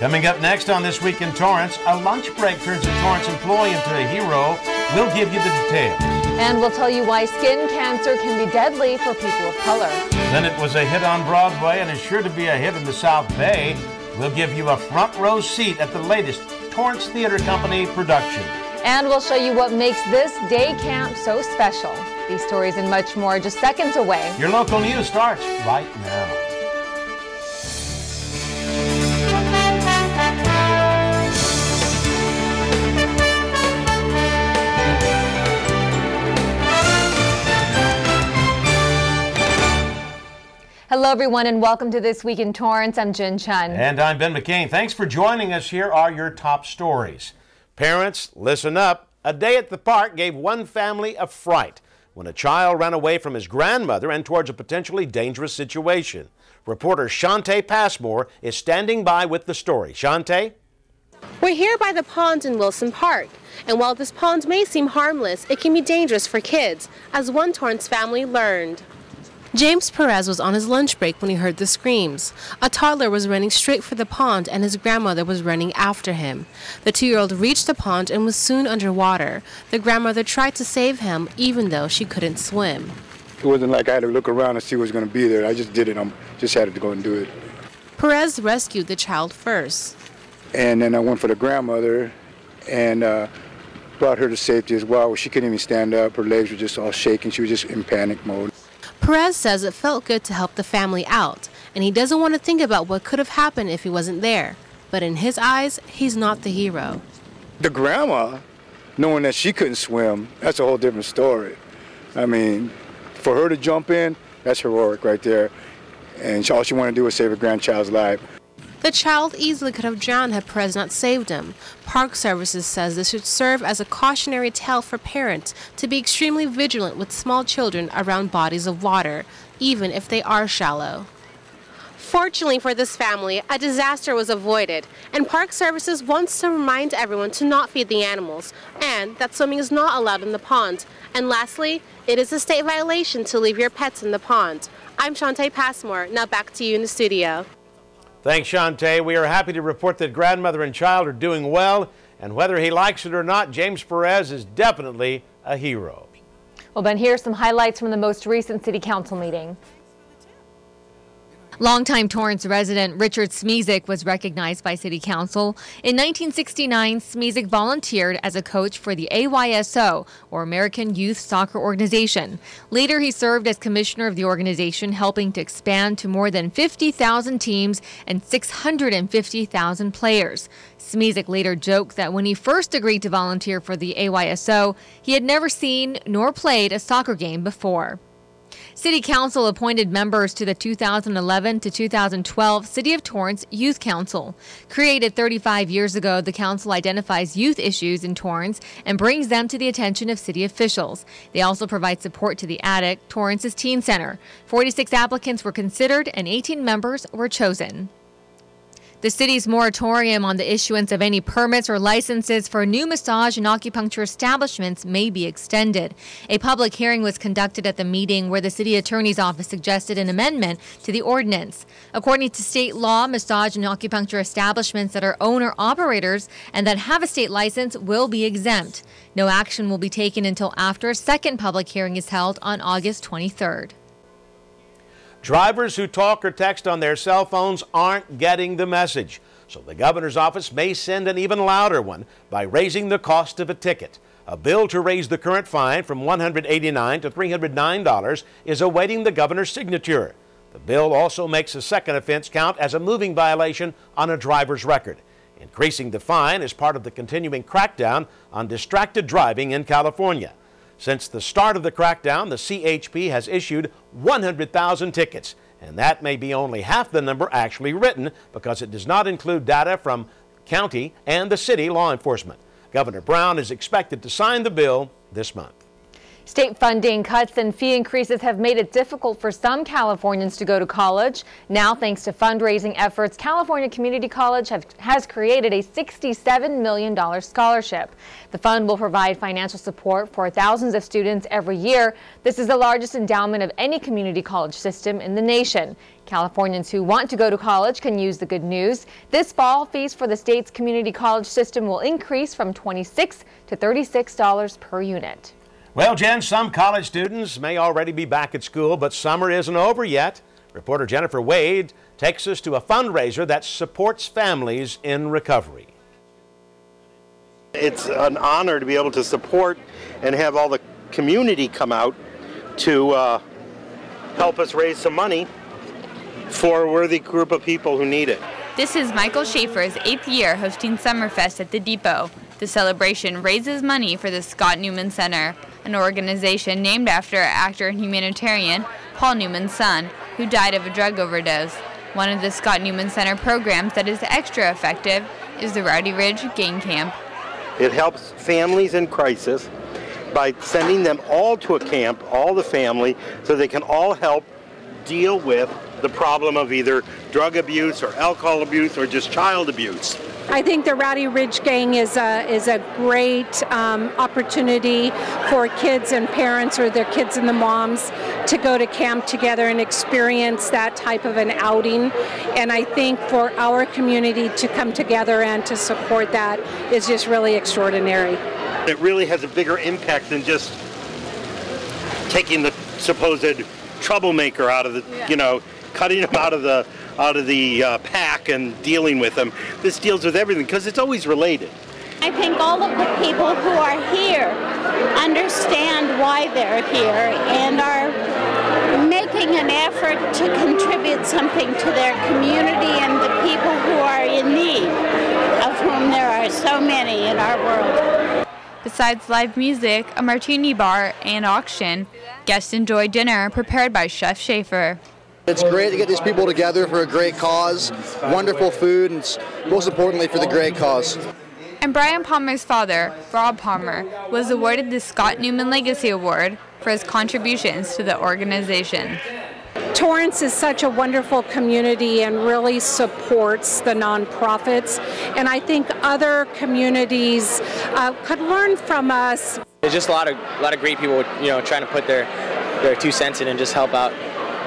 Coming up next on This Week in Torrance, a lunch break turns a Torrance employee into a hero. We'll give you the details. And we'll tell you why skin cancer can be deadly for people of color. Then it was a hit on Broadway and is sure to be a hit in the South Bay. We'll give you a front row seat at the latest Torrance Theater Company production. And we'll show you what makes this day camp so special. These stories and much more just seconds away. Your local news starts right now. Hello, everyone, and welcome to This Week in Torrance. I'm Jin Chun. And I'm Ben McCain. Thanks for joining us. Here are your top stories. Parents, listen up. A day at the park gave one family a fright when a child ran away from his grandmother and towards a potentially dangerous situation. Reporter Shantae Passmore is standing by with the story. Shantae? We're here by the pond in Wilson Park. And while this pond may seem harmless, it can be dangerous for kids, as one Torrance family learned. James Perez was on his lunch break when he heard the screams. A toddler was running straight for the pond and his grandmother was running after him. The 2-year-old reached the pond and was soon underwater. The grandmother tried to save him even though she couldn't swim. It wasn't like I had to look around and see what was going to be there. I just did it. I just had to go and do it. Perez rescued the child first. And then I went for the grandmother and brought her to safety as well. She couldn't even stand up. Her legs were just all shaking. She was just in panic mode. Perez says it felt good to help the family out, and he doesn't want to think about what could have happened if he wasn't there. But in his eyes, he's not the hero. The grandma, knowing that she couldn't swim, that's a whole different story. I mean, for her to jump in, that's heroic right there. And all she wanted to do was save her grandchild's life. The child easily could have drowned had Perez not saved him. Park Services says this should serve as a cautionary tale for parents to be extremely vigilant with small children around bodies of water, even if they are shallow. Fortunately for this family, a disaster was avoided, and Park Services wants to remind everyone to not feed the animals, and that swimming is not allowed in the pond. And lastly, it is a state violation to leave your pets in the pond. I'm Shantae Passmore. Now back to you in the studio. Thanks, Shantae. We are happy to report that grandmother and child are doing well, and whether he likes it or not, James Perez is definitely a hero. Well, Ben, here's some highlights from the most recent City Council meeting. Longtime Torrance resident Richard Smezik was recognized by City Council. In 1969, Smezik volunteered as a coach for the AYSO, or American Youth Soccer Organization. Later, he served as commissioner of the organization, helping to expand to more than 50,000 teams and 650,000 players. Smezik later joked that when he first agreed to volunteer for the AYSO, he had never seen nor played a soccer game before. City Council appointed members to the 2011 to 2012 City of Torrance Youth Council. Created 35 years ago, the council identifies youth issues in Torrance and brings them to the attention of city officials. They also provide support to the Attic, Torrance's teen center. 46 applicants were considered and 18 members were chosen. The city's moratorium on the issuance of any permits or licenses for new massage and acupuncture establishments may be extended. A public hearing was conducted at the meeting where the city attorney's office suggested an amendment to the ordinance. According to state law, massage and acupuncture establishments that are owner-operators and that have a state license will be exempt. No action will be taken until after a second public hearing is held on August 23rd. Drivers who talk or text on their cell phones aren't getting the message, so the governor's office may send an even louder one by raising the cost of a ticket. A bill to raise the current fine from $189 to $309 is awaiting the governor's signature. The bill also makes a second offense count as a moving violation on a driver's record. Increasing the fine is part of the continuing crackdown on distracted driving in California. Since the start of the crackdown, the CHP has issued 100,000 tickets, and that may be only half the number actually written because it does not include data from county and the city law enforcement. Governor Brown is expected to sign the bill this month. State funding cuts and fee increases have made it difficult for some Californians to go to college. Now, thanks to fundraising efforts, California Community College has created a $67 million scholarship. The fund will provide financial support for thousands of students every year. This is the largest endowment of any community college system in the nation. Californians who want to go to college can use the good news. This fall, fees for the state's community college system will increase from $26 to $36 per unit. Well, Jen, some college students may already be back at school, but summer isn't over yet. Reporter Jennifer Wade takes us to a fundraiser that supports families in recovery. It's an honor to be able to support and have all the community come out to help us raise some money for a worthy group of people who need it. This is Michael Schaefer's 8th year hosting Summerfest at the Depot. The celebration raises money for the Scott Newman Center, an organization named after actor and humanitarian Paul Newman's son, who died of a drug overdose. One of the Scott Newman Center programs that is extra effective is the Rowdy Ridge Gang Camp. It helps families in crisis by sending them all to a camp, all the family, so they can all help deal with the problem of either drug abuse or alcohol abuse or just child abuse. I think the Rowdy Ridge Gang is a great opportunity for kids and parents or their kids and the moms to go to camp together and experience that type of an outing. And I think for our community to come together and to support that is just really extraordinary. It really has a bigger impact than just taking the supposed troublemaker out of the, cutting them out of the pack and dealing with them. This deals with everything because it's always related. I think all of the people who are here understand why they're here and are making an effort to contribute something to their community and the people who are in need, of whom there are so many in our world. Besides live music, a martini bar, and auction, guests enjoy dinner prepared by Chef Schaefer. It's great to get these people together for a great cause, wonderful food, and most importantly for the great cause. And Brian Palmer's father, Rob Palmer, was awarded the Scott Newman Legacy Award for his contributions to the organization. Torrance is such a wonderful community and really supports the nonprofits, and I think other communities could learn from us. There's just a lot of great people, trying to put their 2 cents in and just help out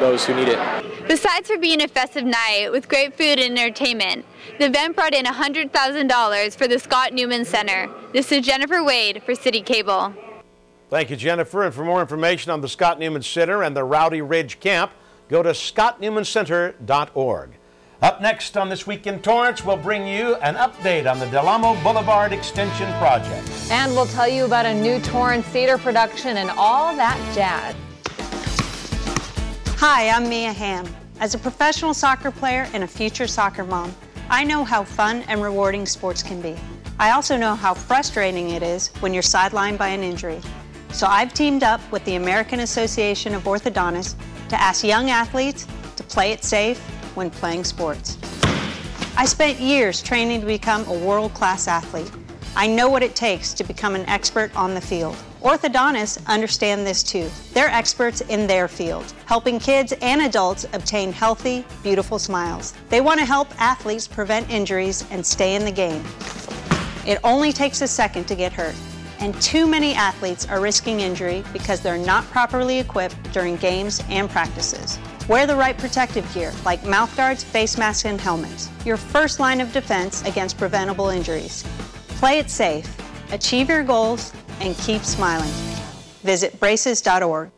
those who need it. Besides for being a festive night with great food and entertainment, the event brought in $100,000 for the Scott Newman Center. This is Jennifer Wade for CitiCABLE. Thank you, Jennifer. And for more information on the Scott Newman Center and the Rowdy Ridge Camp, go to scottnewmancenter.org. Up next on This Week in Torrance, we'll bring you an update on the Del Amo Boulevard Extension Project. And we'll tell you about a new Torrance theater production and all that jazz. Hi, I'm Mia Hamm. As a professional soccer player and a future soccer mom, I know how fun and rewarding sports can be. I also know how frustrating it is when you're sidelined by an injury. So I've teamed up with the American Association of Orthodontists to ask young athletes to play it safe when playing sports. I spent years training to become a world-class athlete. I know what it takes to become an expert on the field. Orthodontists understand this too. They're experts in their field, helping kids and adults obtain healthy, beautiful smiles. They want to help athletes prevent injuries and stay in the game. It only takes a second to get hurt, and too many athletes are risking injury because they're not properly equipped during games and practices. Wear the right protective gear, like mouth guards, face masks, and helmets. Your first line of defense against preventable injuries. Play it safe, achieve your goals, and keep smiling. Visit braces.org.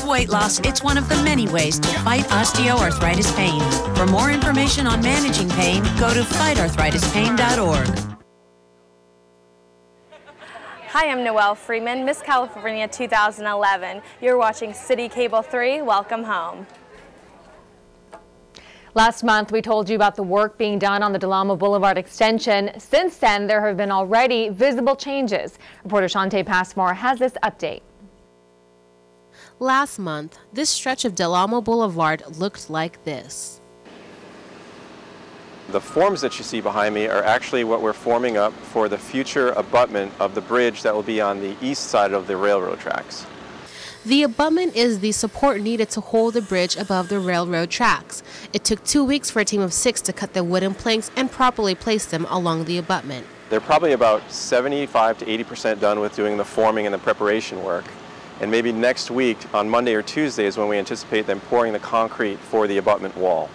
Weight loss, it's one of the many ways to fight osteoarthritis pain. For more information on managing pain, go to fightarthritispain.org. Hi, I'm Noelle Freeman, Miss California 2011. You're watching CitiCABLE 3. Welcome home. Last month, we told you about the work being done on the Del Amo Boulevard extension. Since then, there have been already visible changes. Reporter Shantae Passmore has this update. Last month, this stretch of Del Amo Boulevard looked like this. The forms that you see behind me are actually what we're forming up for the future abutment of the bridge that will be on the east side of the railroad tracks. The abutment is the support needed to hold the bridge above the railroad tracks. It took 2 weeks for a team of 6 to cut the wooden planks and properly place them along the abutment. They're probably about 75 to 80% done with doing the forming and the preparation work. And maybe next week, on Monday or Tuesday, is when we anticipate them pouring the concrete for the abutment wall.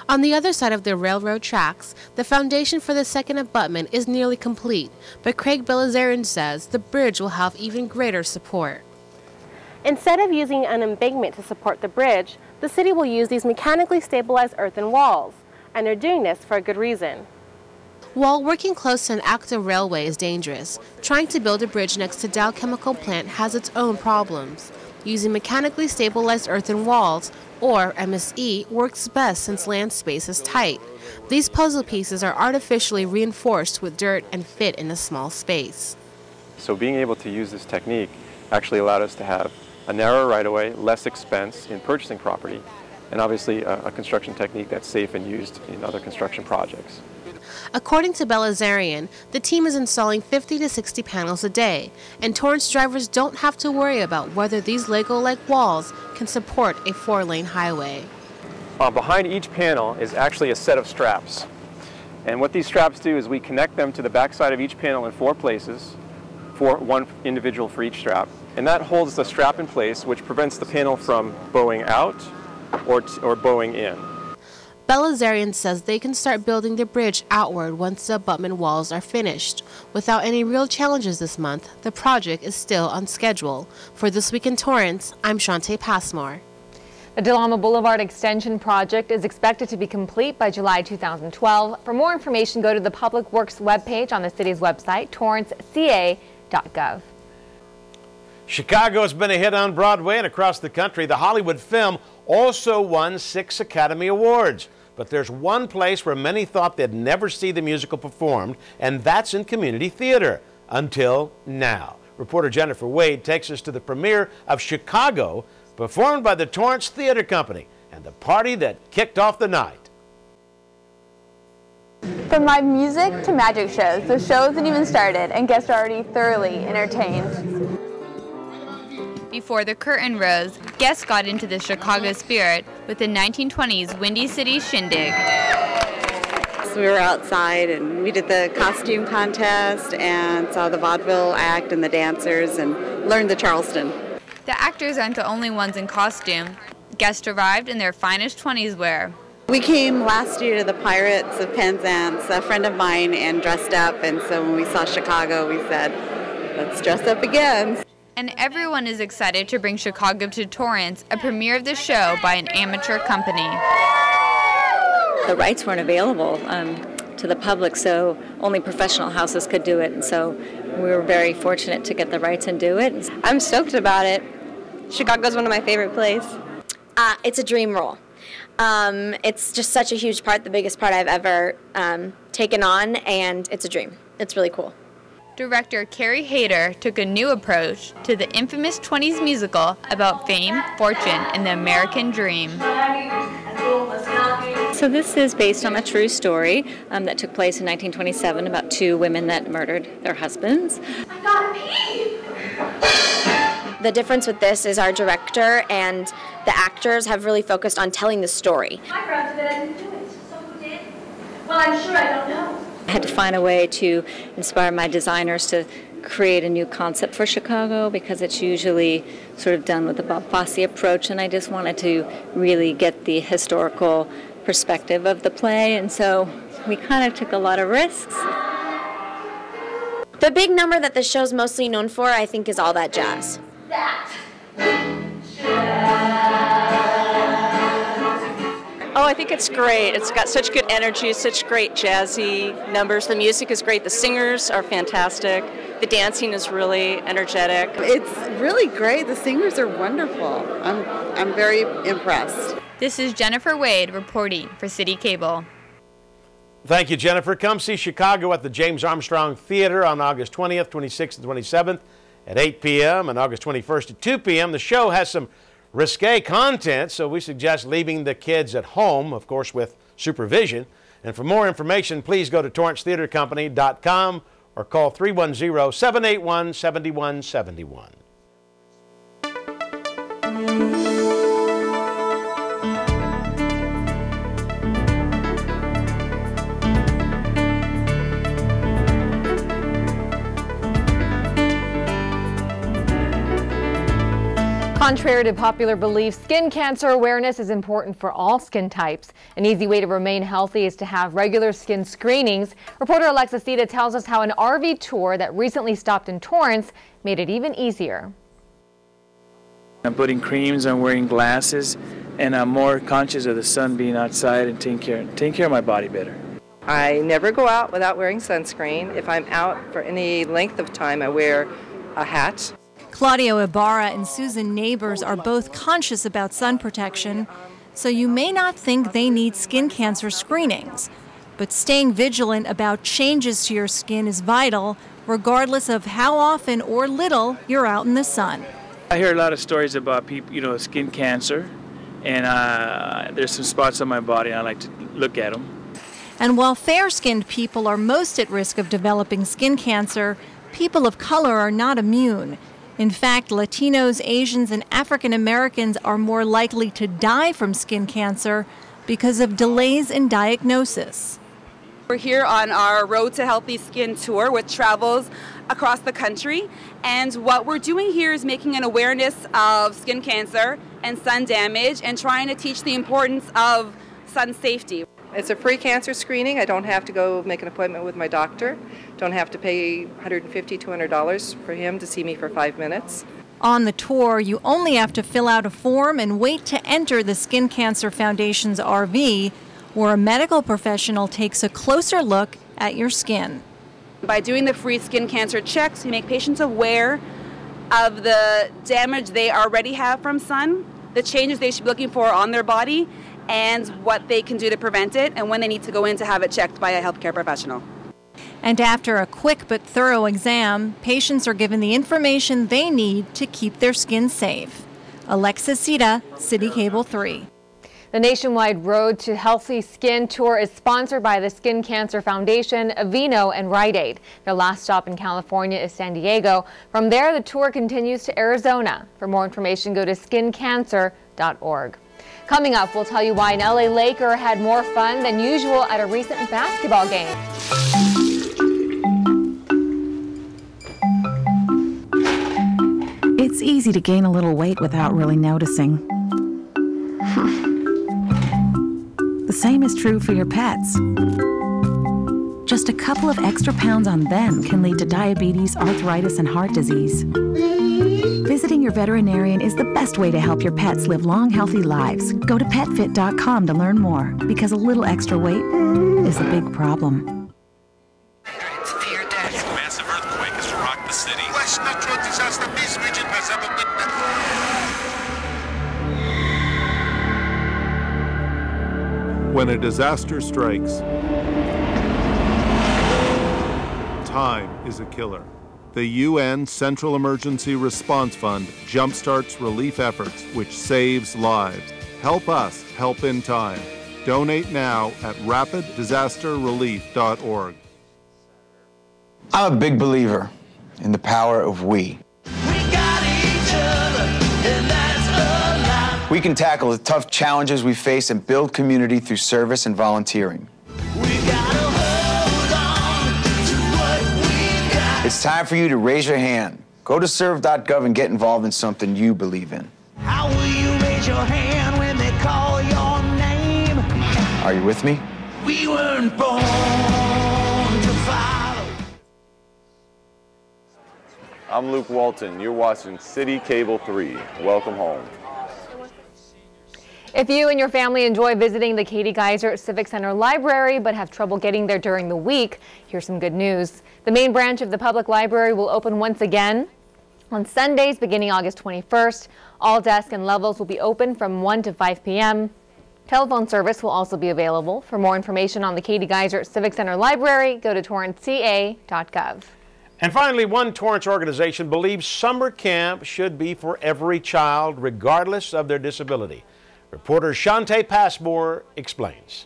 On the other side of the railroad tracks, the foundation for the second abutment is nearly complete, but Craig Belazarian says the bridge will have even greater support. Instead of using an embankment to support the bridge, the city will use these mechanically stabilized earthen walls, and they're doing this for a good reason. While working close to an active railway is dangerous, trying to build a bridge next to Dow Chemical Plant has its own problems. Using mechanically stabilized earthen walls, or MSE, works best since land space is tight. These puzzle pieces are artificially reinforced with dirt and fit in a small space. So being able to use this technique actually allowed us to have a narrower right-of-way, less expense in purchasing property, and obviously a construction technique that's safe and used in other construction projects. According to Belazarian, the team is installing 50 to 60 panels a day, and Torrance drivers don't have to worry about whether these Lego-like walls can support a 4-lane highway. Behind each panel is actually a set of straps. And what these straps do is we connect them to the backside of each panel in 4 places, one individual for each strap. And that holds the strap in place, which prevents the panel from bowing out or bowing in. Belazarian says they can start building the bridge outward once the abutment walls are finished. Without any real challenges this month, the project is still on schedule. For This Week in Torrance, I'm Shantae Passmore. The Del Amo Boulevard extension project is expected to be complete by July 2012. For more information, go to the Public Works webpage on the city's website, torranceca.gov. Chicago has been a hit on Broadway and across the country. The Hollywood film also won 6 Academy Awards. But there's one place where many thought they'd never see the musical performed, and that's in community theater. Until now. Reporter Jennifer Wade takes us to the premiere of Chicago, performed by the Torrance Theater Company, and the party that kicked off the night. From live music to magic shows, the show hasn't even started, and guests are already thoroughly entertained. Before the curtain rose, guests got into the Chicago spirit with the 1920s Windy City Shindig. So we were outside and we did the costume contest and saw the vaudeville act and the dancers and learned the Charleston. The actors aren't the only ones in costume. Guests arrived in their finest 20s wear. We came last year to the Pirates of Penzance, a friend of mine, and dressed up, and so when we saw Chicago we said, let's dress up again. And everyone is excited to bring Chicago to Torrance, a premiere of the show by an amateur company. The rights weren't available to the public, so only professional houses could do it. And so we were very fortunate to get the rights and do it. I'm stoked about it. Chicago's one of my favorite places. It's a dream role. It's just such a huge part, the biggest part I've ever taken on, and it's a dream. It's really cool. Director Carrie Hayter took a new approach to the infamous 20s musical about fame, fortune, and the American dream. So this is based on a true story that took place in 1927 about 2 women that murdered their husbands. I gotta pee! The difference with this is our director and the actors have really focused on telling the story. My brother said I didn't do it, so who did? Well, I'm sure I don't know. I had to find a way to inspire my designers to create a new concept for Chicago because it's usually sort of done with a Bob Fosse approach, and I just wanted to really get the historical perspective of the play, and so we kind of took a lot of risks. The big number that the show's mostly known for, I think, is All That Jazz. Oh, I think it's great. It's got such good energy, such great jazzy numbers. The music is great. The singers are fantastic. The dancing is really energetic. It's really great. The singers are wonderful. I'm very impressed. This is Jennifer Wade reporting for CitiCABLE. Thank you, Jennifer. Come see Chicago at the James Armstrong Theater on August 20th, 26th, and 27th at 8 p.m. and August 21st at 2 p.m. The show has some risque content, so we suggest leaving the kids at home, of course, with supervision. And for more information, please go to torrancetheatercompany.com or call 310-781-7171. Contrary to popular belief, skin cancer awareness is important for all skin types. An easy way to remain healthy is to have regular skin screenings. Reporter Alexa Sita tells us how an RV tour that recently stopped in Torrance made it even easier. I'm putting creams, I'm wearing glasses, and I'm more conscious of the sun being outside and taking care of my body better. I never go out without wearing sunscreen. If I'm out for any length of time, I wear a hat. Claudio Ibarra and Susan Neighbors are both conscious about sun protection, so you may not think they need skin cancer screenings. But staying vigilant about changes to your skin is vital, regardless of how often or little you're out in the sun. I hear a lot of stories about people, skin cancer, and there's some spots on my body, and I like to look at them. And while fair-skinned people are most at risk of developing skin cancer, people of color are not immune. In fact, Latinos, Asians, and African Americans are more likely to die from skin cancer because of delays in diagnosis. We're here on our Road to Healthy Skin tour, which travels across the country. And what we're doing here is making an awareness of skin cancer and sun damage and trying to teach the importance of sun safety. It's a free cancer screening. I don't have to go make an appointment with my doctor. Don't have to pay $150, $200 for him to see me for 5 minutes. On the tour, you only have to fill out a form and wait to enter the Skin Cancer Foundation's RV, where a medical professional takes a closer look at your skin. By doing the free skin cancer checks, we make patients aware of the damage they already have from sun, the changes they should be looking for on their body, and what they can do to prevent it, and when they need to go in to have it checked by a healthcare professional. And after a quick but thorough exam, patients are given the information they need to keep their skin safe. Alexa Sita, CitiCABLE 3. The nationwide Road to Healthy Skin tour is sponsored by the Skin Cancer Foundation, Aveeno, and Rite Aid. Their last stop in California is San Diego. From there, the tour continues to Arizona. For more information, go to skincancer.org. Coming up, we'll tell you why an LA Laker had more fun than usual at a recent basketball game. It's easy to gain a little weight without really noticing. The same is true for your pets. Just a couple of extra pounds on them can lead to diabetes, arthritis, and heart disease. Visiting your veterinarian is the best way to help your pets live long, healthy lives. Go to petfit.com to learn more, because a little extra weight is a big problem. Massive earthquake has rocked the city. Worst natural disaster this region has ever witnessed. When a disaster strikes, time is a killer. The UN Central Emergency Response Fund jumpstarts relief efforts, which saves lives. Help us help in time. Donate now at rapiddisasterrelief.org. I'm a big believer in the power of we. We can tackle the tough challenges we face and build community through service and volunteering. It's time for you to raise your hand. Go to serve.gov and get involved in something you believe in. How will you raise your hand when they call your name? Are you with me? We weren't born to follow. I'm Luke Walton. You're watching CitiCABLE 3. Welcome home. If you and your family enjoy visiting the Katie Geiser Civic Center Library but have trouble getting there during the week, here's some good news. The main branch of the public library will open once again on Sundays beginning August 21st. All desks and levels will be open from 1 to 5 p.m. Telephone service will also be available. For more information on the Katie Geiser Civic Center Library, go to torranceca.gov. And finally, one Torrance organization believes summer camp should be for every child, regardless of their disability. Reporter Shantae Passmore explains.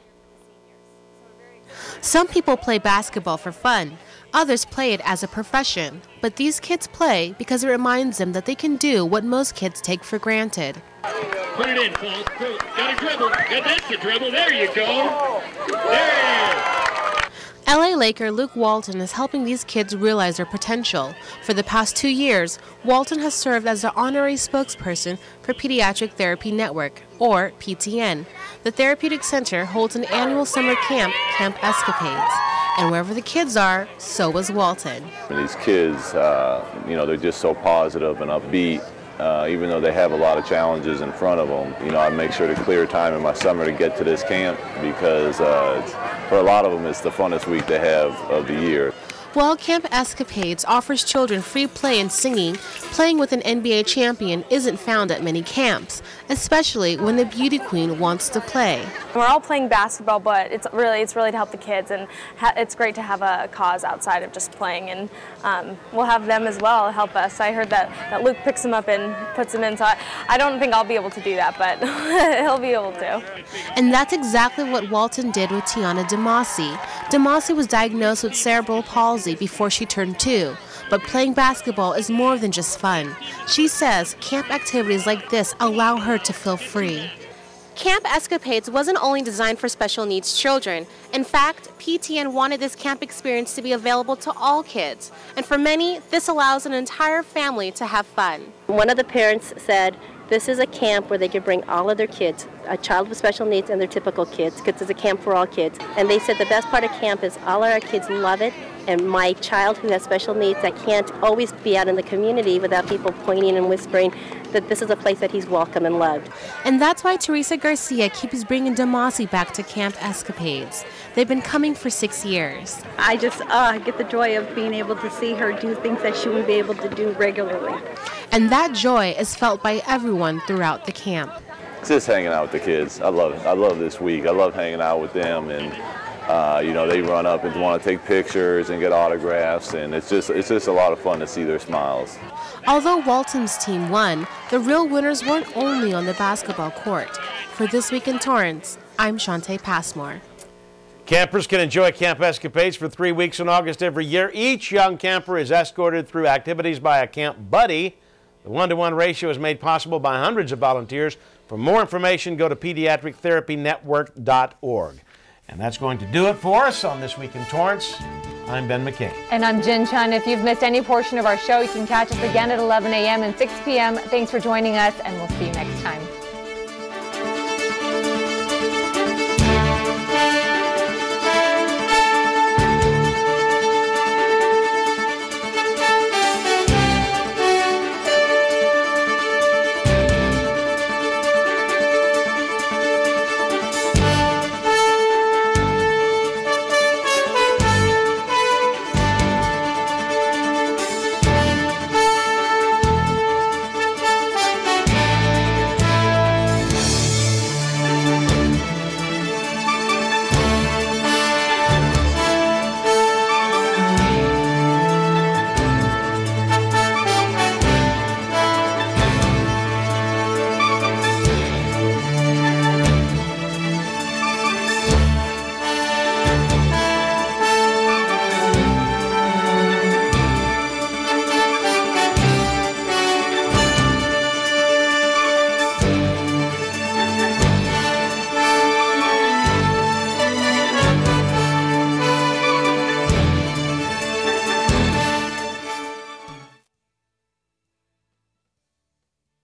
Some people play basketball for fun. Others play it as a profession. But these kids play because it reminds them that they can do what most kids take for granted. Put it in, Paul. Got a dribble. That's the dribble. There you go. There. LA Laker Luke Walton is helping these kids realize their potential. For the past 2 years, Walton has served as the honorary spokesperson for Pediatric Therapy Network, or PTN. The therapeutic center holds an annual summer camp, Camp Escapades. And wherever the kids are, so is Walton. These kids, they're just so positive and upbeat. Even though they have a lot of challenges in front of them, I make sure to clear time in my summer to get to this camp because for a lot of them it's the funnest week they have of the year. While Camp Escapades offers children free play and singing, playing with an NBA champion isn't found at many camps, especially when the beauty queen wants to play. We're all playing basketball, but it's really to help the kids, and it's great to have a cause outside of just playing, and we'll have them as well help us. I heard that Luke picks them up and puts them in, so I don't think I'll be able to do that, but he'll be able to. And that's exactly what Walton did with Tiana DeMasi. DeMasi was diagnosed with cerebral palsy before she turned 2. But playing basketball is more than just fun. She says camp activities like this allow her to feel free. Camp Escapades wasn't only designed for special needs children. In fact, PTN wanted this camp experience to be available to all kids. And for many, this allows an entire family to have fun. One of the parents said, this is a camp where they can bring all of their kids, a child with special needs and their typical kids, because it's a camp for all kids. And they said the best part of camp is all of our kids love it, and my child who has special needs that can't always be out in the community without people pointing and whispering, that this is a place that he's welcome and loved. And that's why Teresa Garcia keeps bringing DeMasi back to Camp Escapades. They've been coming for 6 years. I just get the joy of being able to see her do things that she wouldn't be able to do regularly. And that joy is felt by everyone throughout the camp. Just hanging out with the kids. I love it. I love this week. I love hanging out with them, and they run up and want to take pictures and get autographs, and it's just a lot of fun to see their smiles. Although Walton's team won, the real winners weren't only on the basketball court. For This Week in Torrance, I'm Shantae Passmore. Campers can enjoy Camp Escapades for 3 weeks in August every year. Each young camper is escorted through activities by a camp buddy. The 1-to-1 ratio is made possible by hundreds of volunteers. For more information, go to pediatrictherapynetwork.org. And that's going to do it for us on This Week in Torrance. I'm Ben McCain. And I'm Jin Chun. If you've missed any portion of our show, you can catch us again at 11 a.m. and 6 p.m. Thanks for joining us, and we'll see you next time.